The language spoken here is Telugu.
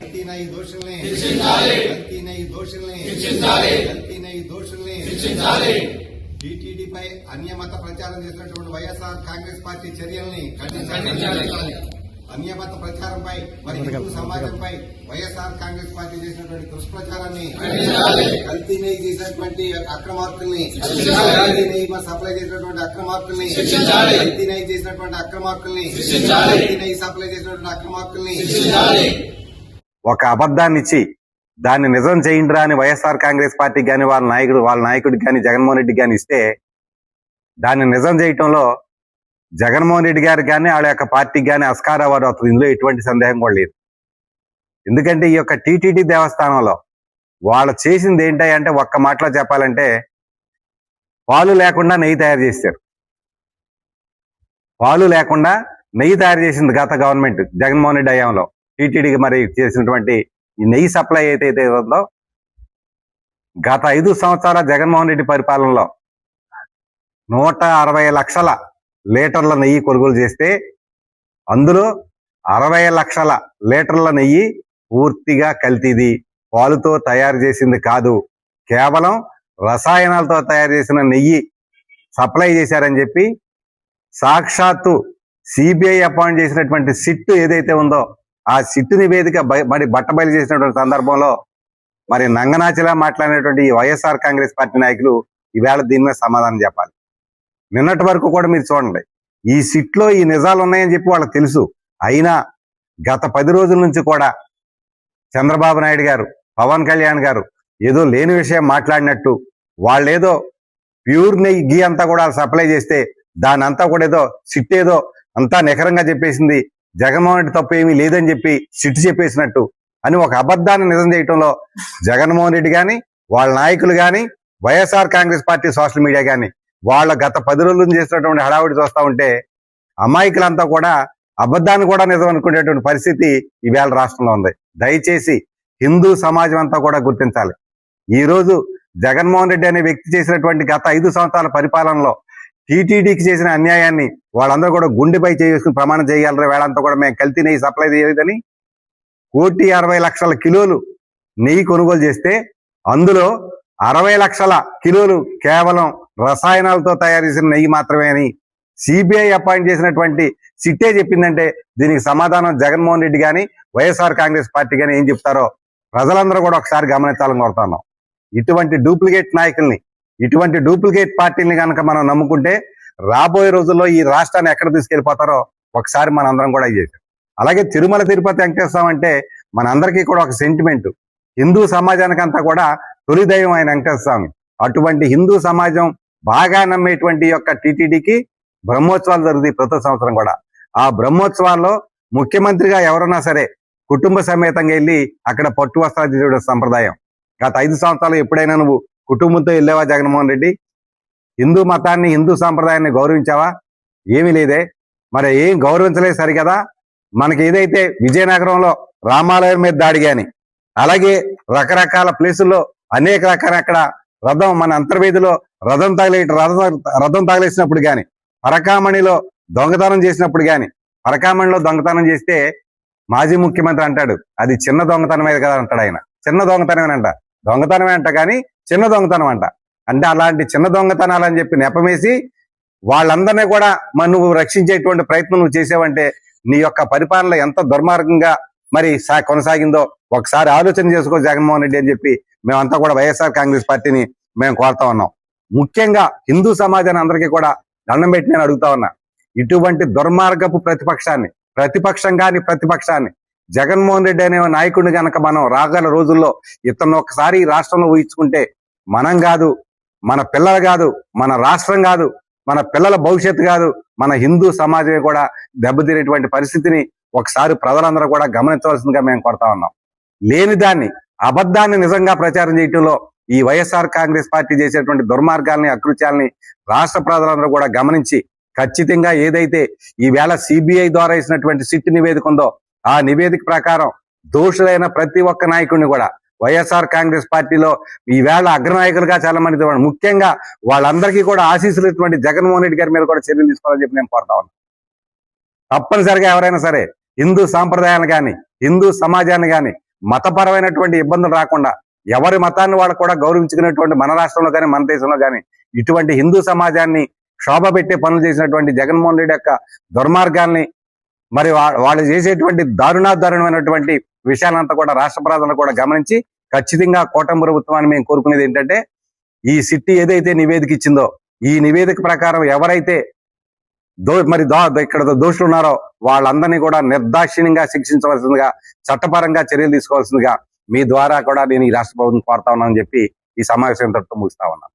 కల్తీనై దోషుల్ని టీటీడీపై అన్యమత ప్రచారం చేసినటువంటి వైఎస్ఆర్ కాంగ్రెస్ పార్టీ చర్యల్ని ఖండించాలి. అన్యమత ప్రచారంపై మరి హిందూ సమాజంపై వైఎస్ఆర్ కాంగ్రెస్ పార్టీ చేసినటువంటి దుష్ప్రచారాన్ని కల్తీనై చేసినటువంటి అక్రమార్కుల్ని సప్లై చేసినటువంటి అక్రమార్కుల్ని కల్తీనై చేసినటువంటి అక్రమార్కుల్ని కల్తీనై సప్లై చేసినటువంటి అక్రమార్కుల్ని ఒక అబద్ధాన్ని ఇచ్చి దాన్ని నిజం చేయండిరా అని వైఎస్ఆర్ కాంగ్రెస్ పార్టీ కానీ వాళ్ళ నాయకుడికి కానీ జగన్మోహన్ రెడ్డి కానీ ఇస్తే దాన్ని నిజం చేయటంలో జగన్మోహన్ రెడ్డి గారు కానీ వాళ్ళ యొక్క పార్టీకి కానీ అస్కారావారు అవుతుంది. ఇందులో ఎటువంటి సందేహం కూడా లేదు. ఎందుకంటే ఈ యొక్క టీటీడీ దేవస్థానంలో వాళ్ళు చేసింది ఏంటంటే ఒక్క మాటలో చెప్పాలంటే పాలు లేకుండా నెయ్యి తయారు చేశారు. పాలు లేకుండా నెయ్యి తయారు చేసింది గత గవర్నమెంట్ జగన్మోహన్ రెడ్డి హయాంలో. టీటీడీకి మరి చేసినటువంటి ఈ నెయ్యి సప్లై అయితే ఉందో గత 5 సంవత్సరాల జగన్మోహన్ రెడ్డి పరిపాలనలో 160 లక్షల లీటర్ల నెయ్యి కొనుగోలు చేస్తే అందులో 60 లక్షల లీటర్ల నెయ్యి పూర్తిగా కల్తీది, పాలుతో తయారు చేసింది కాదు, కేవలం రసాయనాలతో తయారు చేసిన నెయ్యి సప్లై చేశారని చెప్పి సాక్షాత్తు సిబిఐ అపాయింట్ చేసినటువంటి సిట్ ఏదైతే ఉందో ఆ సిట్ నివేదిక మరి బట్టబయలు చేసినటువంటి సందర్భంలో మరి నంగనాచిలా మాట్లాడినటువంటి ఈ వైఎస్ఆర్ కాంగ్రెస్ పార్టీ నాయకులు ఈవేళ దీని మీద సమాధానం చెప్పాలి. నిన్నటి వరకు కూడా మీరు చూడండి, ఈ సిట్లో ఈ నిజాలు ఉన్నాయని చెప్పి వాళ్ళకి తెలుసు. అయినా గత 10 రోజుల నుంచి కూడా చంద్రబాబు నాయుడు గారు, పవన్ కళ్యాణ్ గారు ఏదో లేని విషయం మాట్లాడినట్టు వాళ్ళేదో ప్యూర్ నెయ్యి గీ అంతా కూడా సప్లై చేస్తే దాని అంతా కూడా ఏదో సిట్ ఏదో అంతా నిఖరంగా చెప్పేసింది, జగన్మోహన్ రెడ్డి తప్పు ఏమీ లేదని చెప్పి సిట్ చెప్పేసినట్టు అని ఒక అబద్ధాన్ని నిజం చేయటంలో జగన్మోహన్ రెడ్డి కానీ వాళ్ళ నాయకులు కానీ YSR Congress party social media కానీ వాళ్ళ గత 10 రోజుల నుంచి చేసినటువంటి హడావుడి చూస్తూ ఉంటే అమాయకులంతా కూడా అబద్ధాన్ని కూడా నిజం అనుకునేటువంటి పరిస్థితి ఈవేళ రాష్ట్రంలో ఉంది. దయచేసి హిందూ సమాజం అంతా కూడా గుర్తించాలి. ఈ రోజు జగన్మోహన్ రెడ్డి అనే వ్యక్తి చేసినటువంటి గత 5 సంవత్సరాల పరిపాలనలో టీటీడీకి చేసిన అన్యాయాన్ని వాళ్ళందరూ కూడా గుండెపై చేసుకుని ప్రమాణం చేయగలరు. వేళంతా కూడా మేము కల్తీ నెయ్యి సప్లై చేయలేదని 1,60,00,000 కిలోలు నెయ్యి కొనుగోలు చేస్తే అందులో 60 లక్షల కిలోలు కేవలం రసాయనాలతో తయారు చేసిన నెయ్యి మాత్రమే అని సిబిఐ అపాయింట్ చేసినటువంటి సిట్టే చెప్పిందంటే దీనికి సమాధానం జగన్మోహన్ రెడ్డి కానీ వైఎస్ఆర్ కాంగ్రెస్ పార్టీ కానీ ఏం చెప్తారో ప్రజలందరూ కూడా ఒకసారి గమనించాలని కోరుతున్నాం. ఇటువంటి డూప్లికేట్ నాయకుల్ని, ఇటువంటి డూప్లికేట్ పార్టీని కనుక మనం నమ్ముకుంటే రాబోయే రోజుల్లో ఈ రాష్ట్రాన్ని ఎక్కడ తీసుకెళ్లిపోతారో ఒకసారి మనందరం కూడా చేశాం. అలాగే తిరుమల తిరుపతి వెంకటేశ్వర అంటే మనందరికీ కూడా ఒక సెంటిమెంట్. హిందూ సమాజానికంతా కూడా తొలి దైవం ఆయన వెంకటేశ్వర స్వామి. అటువంటి హిందూ సమాజం బాగా నమ్మేటువంటి యొక్క టీటీడీకి బ్రహ్మోత్సవాలు జరుగుతాయి ప్రతి సంవత్సరం కూడా. ఆ బ్రహ్మోత్సవాల్లో ముఖ్యమంత్రిగా ఎవరన్నా సరే కుటుంబ సమేతంగా వెళ్ళి అక్కడ పట్టు వస్త్రాలు తీసుకోవడం సంప్రదాయం. గత 5 సంవత్సరాలు ఎప్పుడైనా నువ్వు కుటుంబంతో వెళ్ళావా జగన్మోహన్ రెడ్డి? హిందూ మతాన్ని, హిందూ సాంప్రదాయాన్ని గౌరవించావా? ఏమీ లేదే. మరి ఏం గౌరవించలేదు సరికదా. మనకి ఏదైతే విజయనగరంలో రామాలయం మీద దాడి గాని, అలాగే రకరకాల ప్లేసుల్లో అనేక రకాల అక్కడ రథం మన అంతర్వేదిలో రథం తగిలేసినప్పుడు గాని, పరకామణిలో దొంగతనం చేసినప్పుడు గాని, పరకామణిలో దొంగతనం చేస్తే మాజీ ముఖ్యమంత్రి అంటాడు అది చిన్న దొంగతనమే కదా అంటాడు ఆయన. చిన్న దొంగతనమేనంట, దొంగతనమే అంట కానీ చిన్న దొంగతనం అంట. అంటే అలాంటి చిన్న దొంగతనాలని చెప్పి నెపమేసి వాళ్ళందరినీ కూడా మరి నువ్వు రక్షించేటువంటి ప్రయత్నం నువ్వు చేసావంటే నీ యొక్క పరిపాలన ఎంత దుర్మార్గంగా మరి కొనసాగిందో ఒకసారి ఆలోచన చేసుకో జగన్మోహన్ రెడ్డి అని చెప్పి మేమంతా కూడా వైఎస్ఆర్ కాంగ్రెస్ పార్టీని మేము కోరుతా ఉన్నాం. ముఖ్యంగా హిందూ సమాజాన్ని అందరికీ కూడా దండం పెట్టి నేను అడుగుతా ఉన్నా, ఇటువంటి దుర్మార్గపు ప్రతిపక్షాన్ని జగన్మోహన్ రెడ్డి అనే నాయకుడిని కనుక మనం రాగల రోజుల్లో ఇతను ఒకసారి రాష్ట్రంలో ఊహించుకుంటే మనం కాదు, మన పిల్లలు కాదు, మన రాష్ట్రం కాదు, మన పిల్లల భవిష్యత్తు కాదు, మన హిందూ సమాజమే కూడా దెబ్బతినేటువంటి పరిస్థితిని ఒకసారి ప్రజలందరూ కూడా గమనించవలసిందిగా మేము కోరుతా ఉన్నాం. లేని దాన్ని, అబద్ధాన్ని నిజంగా ప్రచారం చేయటంలో ఈ వైఎస్ఆర్ కాంగ్రెస్ పార్టీ చేసేటువంటి దుర్మార్గాల్ని, అకృత్యాలని రాష్ట్ర ప్రజలందరూ కూడా గమనించి ఖచ్చితంగా ఏదైతే ఈవేళ సిబిఐ ద్వారా ఇచ్చినటువంటి సిట్ నివేదిక ఉందో ఆ నివేదిక ప్రకారం దోషులైన ప్రతి ఒక్క నాయకుడిని కూడా వైఎస్ఆర్ కాంగ్రెస్ పార్టీలో ఈవేళ అగ్రనాయకులుగా చాలా మంది, ముఖ్యంగా వాళ్ళందరికీ కూడా ఆశీస్సులటువంటి జగన్మోహన్ రెడ్డి గారి మీద కూడా చర్యలు తీసుకోవాలని చెప్పి నేను కోరుతా ఉన్నాను. తప్పనిసరిగా ఎవరైనా సరే హిందూ సాంప్రదాయాన్ని కానీ, హిందూ సమాజాన్ని కానీ మతపరమైనటువంటి ఇబ్బందులు రాకుండా ఎవరి మతాన్ని వాళ్ళు కూడా గౌరవించుకునేటువంటి మన రాష్ట్రంలో కానీ మన దేశంలో కానీ ఇటువంటి హిందూ సమాజాన్ని క్షోభ పెట్టే పనులు చేసినటువంటి జగన్మోహన్ రెడ్డి యొక్క దుర్మార్గాల్ని మరి వాళ్ళు చేసేటువంటి దారుణాదారుణమైనటువంటి విషయాలంతా కూడా రాష్ట్ర ప్రజలు కూడా గమనించి ఖచ్చితంగా కూటమి ప్రభుత్వాన్ని మేము కోరుకునేది ఏంటంటే ఈ సిట్టి ఏదైతే నివేదిక ఇచ్చిందో ఈ నివేదిక ప్రకారం ఎవరైతే ఇక్కడ దోషులు ఉన్నారో వాళ్ళందరినీ కూడా నిర్దాక్షిణ్యంగా శిక్షించవలసిందిగా చట్టపరంగా చర్యలు తీసుకోవాల్సిందిగా మీ ద్వారా కూడా నేను ఈ రాష్ట్ర ప్రభుత్వం కోరుతా ఉన్నానని చెప్పి ఈ సమావేశం తరపుతో ముగిస్తా ఉన్నాను.